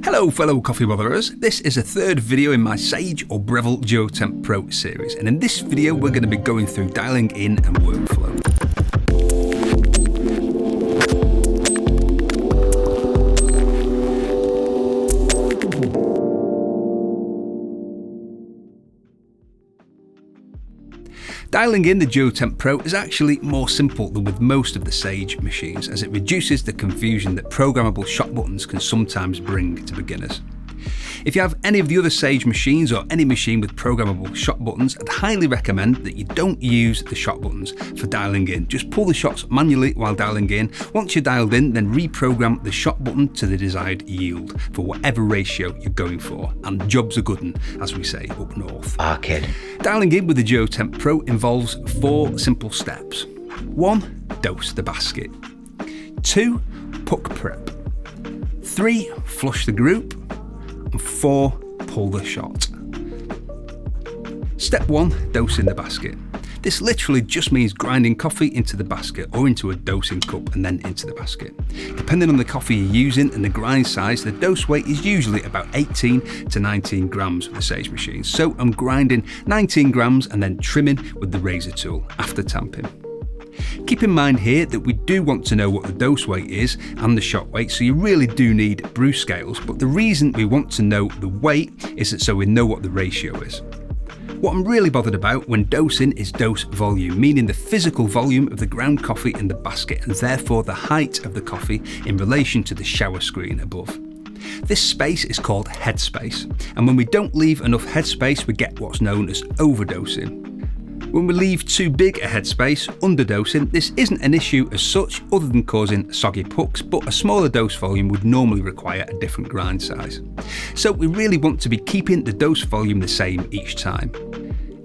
Hello fellow coffee botherers, this is a third video in my Sage or Breville Duo Temp Pro series, and in this video we're going to be going through dialing in and workflow. Dialing in the Duo Temp Pro is actually more simple than with most of the Sage machines, as it reduces the confusion that programmable shot buttons can sometimes bring to beginners. If you have any of the other Sage machines or any machine with programmable shot buttons, I'd highly recommend that you don't use the shot buttons for dialing in. Just pull the shots manually while dialing in. Once you're dialed in, then reprogram the shot button to the desired yield for whatever ratio you're going for. And jobs are good 'un, as we say up north. Kid. Dialing in with the Duo Temp Pro involves 4 simple steps. 1. Dose the basket. 2. Puck prep. 3. Flush the group. And 4. Pull the shot. Step 1. Dosing the basket. This literally just means grinding coffee into the basket or into a dosing cup and then into the basket. Depending on the coffee you're using and the grind size, the dose weight is usually about 18 to 19 grams with the Sage machine. So I'm grinding 19 grams and then trimming with the razor tool after tamping. Keep in mind here that we do want to know what the dose weight is and the shot weight, so you really do need brew scales, but the reason we want to know the weight is that so we know what the ratio is. What I'm really bothered about when dosing is dose volume, meaning the physical volume of the ground coffee in the basket and therefore the height of the coffee in relation to the shower screen above. This space is called headspace, and when we don't leave enough headspace we get what's known as overdosing. When we leave too big a headspace, underdosing, this isn't an issue as such other than causing soggy pucks, but a smaller dose volume would normally require a different grind size. So we really want to be keeping the dose volume the same each time.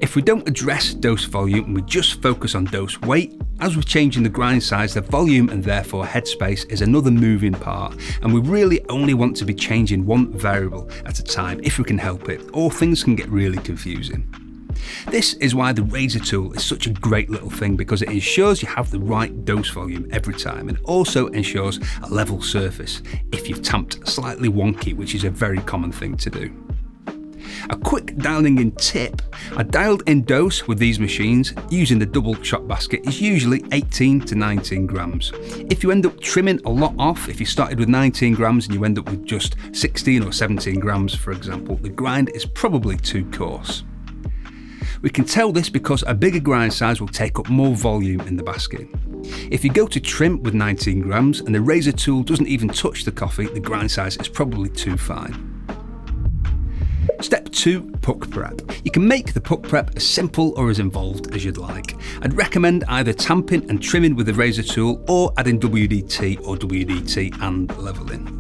If we don't address dose volume and we just focus on dose weight, as we're changing the grind size, the volume and therefore headspace is another moving part, and we really only want to be changing one variable at a time if we can help it, or things can get really confusing. This is why the razor tool is such a great little thing, because it ensures you have the right dose volume every time and also ensures a level surface if you've tamped slightly wonky, which is a very common thing to do. A quick dialing in tip: a dialed in dose with these machines using the double shot basket is usually 18 to 19 grams. If you end up trimming a lot off, if you started with 19 grams and you end up with just 16 or 17 grams for example, the grind is probably too coarse. We can tell this because a bigger grind size will take up more volume in the basket. If you go to trim with 19 grams and the razor tool doesn't even touch the coffee, the grind size is probably too fine. Step 2. Puck prep. You can make the puck prep as simple or as involved as you'd like. I'd recommend either tamping and trimming with the razor tool or adding WDT or WDT and leveling.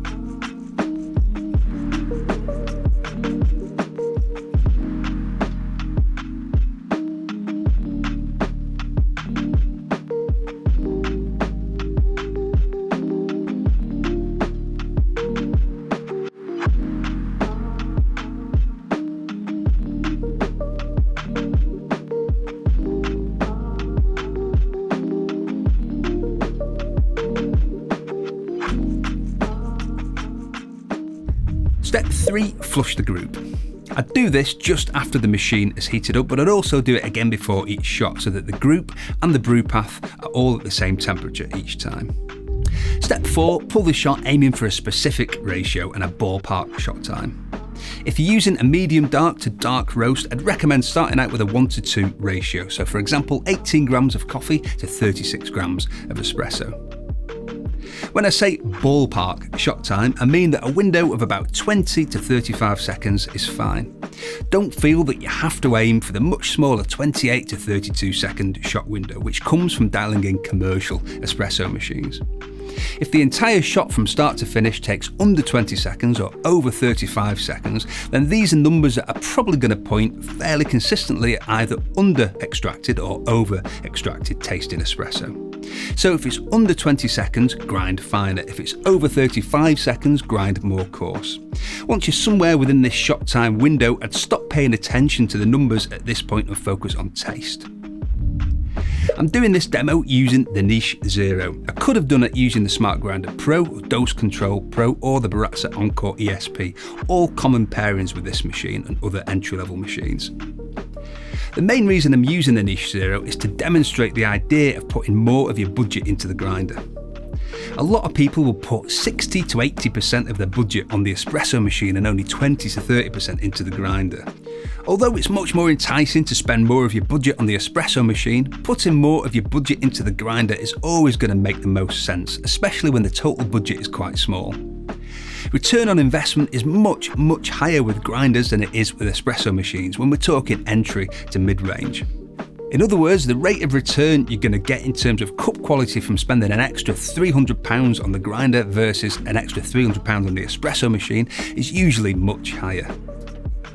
Step 3. Flush the group. I'd do this just after the machine is heated up, but I'd also do it again before each shot so that the group and the brew path are all at the same temperature each time. Step 4. Pull the shot aiming for a specific ratio and a ballpark shot time. If you're using a medium dark to dark roast, I'd recommend starting out with a 1:2 ratio, so for example 18 grams of coffee to 36 grams of espresso. When I say ballpark shot time, I mean that a window of about 20 to 35 seconds is fine. Don't feel that you have to aim for the much smaller 28 to 32 second shot window, which comes from dialing in commercial espresso machines. If the entire shot from start to finish takes under 20 seconds or over 35 seconds, then these are numbers that are probably going to point fairly consistently at either under extracted or over extracted tasting espresso. So if it's under 20 seconds, grind finer. If it's over 35 seconds, grind more coarse. Once you're somewhere within this shot time window, I'd stop paying attention to the numbers at this point and focus on taste. I'm doing this demo using the Niche Zero. I could have done it using the Smart Grinder Pro, Dose Control Pro or the Baratza Encore ESP, all common pairings with this machine and other entry-level machines. The main reason I'm using the Niche Zero is to demonstrate the idea of putting more of your budget into the grinder. A lot of people will put 60 to 80% of their budget on the espresso machine and only 20 to 30% into the grinder. Although it's much more enticing to spend more of your budget on the espresso machine, putting more of your budget into the grinder is always going to make the most sense, especially when the total budget is quite small. Return on investment is much higher with grinders than it is with espresso machines when we're talking entry to mid-range. In other words, the rate of return you're going to get in terms of cup quality from spending an extra £300 on the grinder versus an extra £300 on the espresso machine is usually much higher.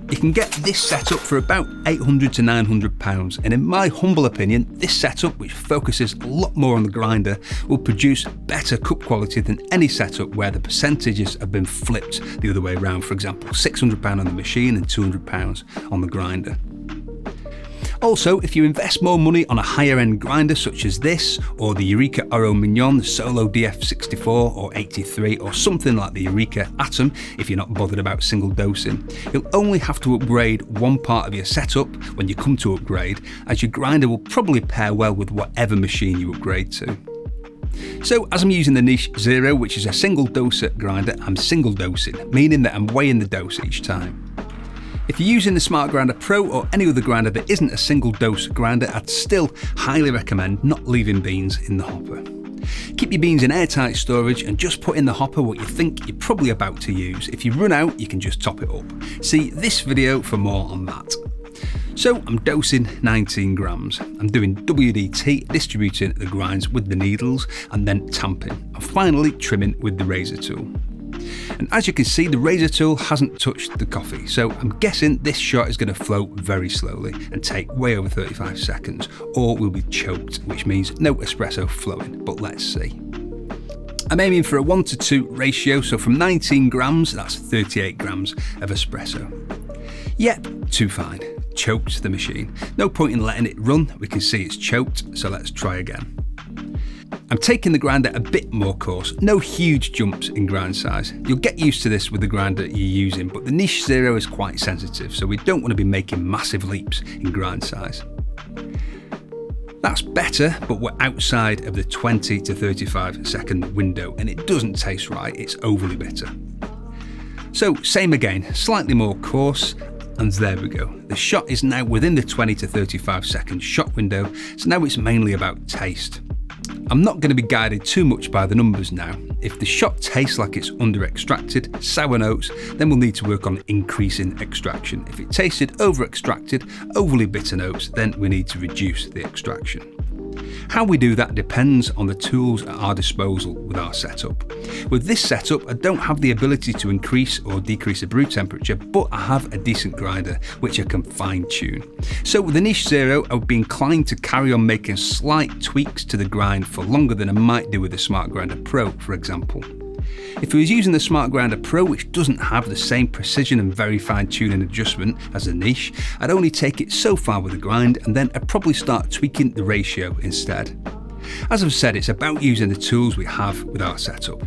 You can get this setup for about £800 to £900, and in my humble opinion, this setup, which focuses a lot more on the grinder, will produce better cup quality than any setup where the percentages have been flipped the other way around. For example, £600 on the machine and £200 on the grinder. Also, if you invest more money on a higher end grinder such as this, or the Eureka Oro Mignon Solo DF64 or 83, or something like the Eureka Atom if you're not bothered about single dosing, you'll only have to upgrade one part of your setup when you come to upgrade, as your grinder will probably pair well with whatever machine you upgrade to. So as I'm using the Niche Zero, which is a single doser grinder, I'm single dosing, meaning that I'm weighing the dose each time. If you're using the Smart Grinder Pro or any other grinder that isn't a single dose grinder, I'd still highly recommend not leaving beans in the hopper. Keep your beans in airtight storage and just put in the hopper what you think you're probably about to use. If you run out, you can just top it up. See this video for more on that. So I'm dosing 19 grams. I'm doing WDT, distributing the grinds with the needles and then tamping. And finally trimming with the razor tool. And as you can see, the razor tool hasn't touched the coffee, so I'm guessing this shot is going to flow very slowly and take way over 35 seconds, or we'll be choked, which means no espresso flowing, but let's see. I'm aiming for a 1:2 ratio, so from 19 grams, that's 38 grams of espresso. Yep, too fine. Choked the machine. No point in letting it run, we can see it's choked, so let's try again. I'm taking the grinder a bit more coarse, no huge jumps in grind size. You'll get used to this with the grinder you're using, but the Niche Zero is quite sensitive, so we don't want to be making massive leaps in grind size. That's better, but we're outside of the 20 to 35 second window, and it doesn't taste right, it's overly bitter. So same again, slightly more coarse, and there we go. The shot is now within the 20 to 35 second shot window, so now it's mainly about taste. I'm not going to be guided too much by the numbers now. If the shot tastes like it's under-extracted, sour notes, then we'll need to work on increasing extraction. If it tasted over-extracted, overly bitter notes, then we need to reduce the extraction. How we do that depends on the tools at our disposal with our setup. With this setup, I don't have the ability to increase or decrease the brew temperature, but I have a decent grinder which I can fine tune. So with the Niche Zero, I would be inclined to carry on making slight tweaks to the grind for longer than I might do with the Smart Grinder Pro, for example. If I was using the Smart Grinder Pro, which doesn't have the same precision and very fine tuning adjustment as the Niche, I'd only take it so far with the grind and then I'd probably start tweaking the ratio instead. As I've said, it's about using the tools we have with our setup.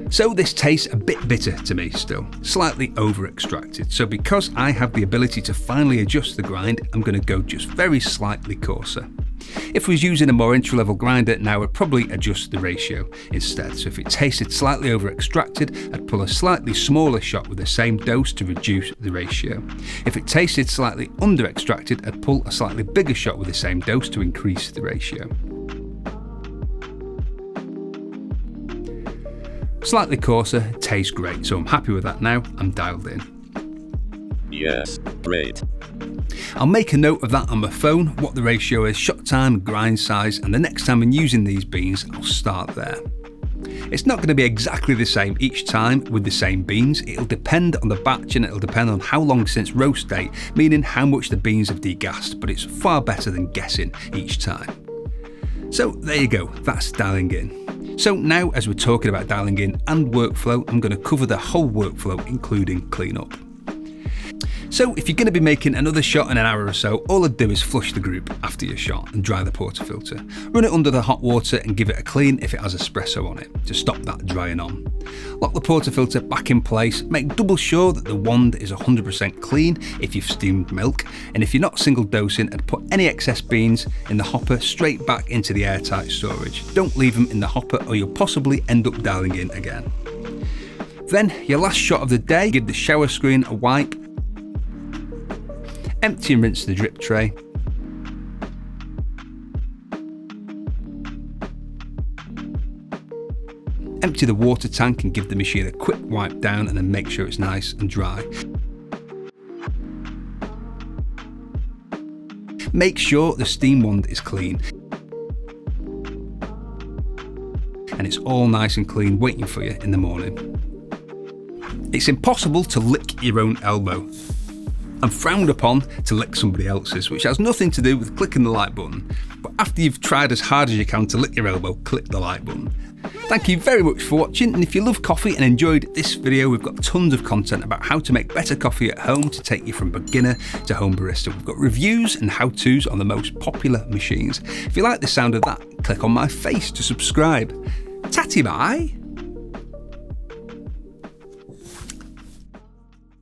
So this tastes a bit bitter to me still, slightly over extracted. So because I have the ability to finely adjust the grind, I'm going to go just very slightly coarser. If we was using a more entry level grinder now, I'd probably adjust the ratio instead. So if it tasted slightly over extracted, I'd pull a slightly smaller shot with the same dose to reduce the ratio. If it tasted slightly under extracted, I'd pull a slightly bigger shot with the same dose to increase the ratio. Slightly coarser, tastes great, so I'm happy with that now, I'm dialed in. Yes, great. I'll make a note of that on my phone, what the ratio is, shot time, grind size, and the next time I'm using these beans, I'll start there. It's not going to be exactly the same each time with the same beans, it'll depend on the batch and it'll depend on how long since roast date, meaning how much the beans have degassed, but it's far better than guessing each time. So there you go, that's dialing in. So now, as we're talking about dialing in and workflow, I'm going to cover the whole workflow, including cleanup. So if you're going to be making another shot in an hour or so, all I'd do is flush the group after your shot and dry the portafilter. Run it under the hot water and give it a clean if it has espresso on it, to stop that drying on. Lock the portafilter back in place, make double sure that the wand is 100% clean if you've steamed milk, and if you're not single dosing, I'd put any excess beans in the hopper straight back into the airtight storage. Don't leave them in the hopper or you'll possibly end up dialing in again. Then, your last shot of the day, give the shower screen a wipe. Empty and rinse the drip tray. Empty the water tank and give the machine a quick wipe down, and then make sure it's nice and dry. Make sure the steam wand is clean. And it's all nice and clean waiting for you in the morning. It's impossible to lick your own elbow, and frowned upon to lick somebody else's, which has nothing to do with clicking the like button. But after you've tried as hard as you can to lick your elbow, click the like button. Thank you very much for watching, and if you love coffee and enjoyed this video, we've got tons of content about how to make better coffee at home to take you from beginner to home barista. We've got reviews and how-tos on the most popular machines. If you like the sound of that, click on my face to subscribe. Tatty Bye!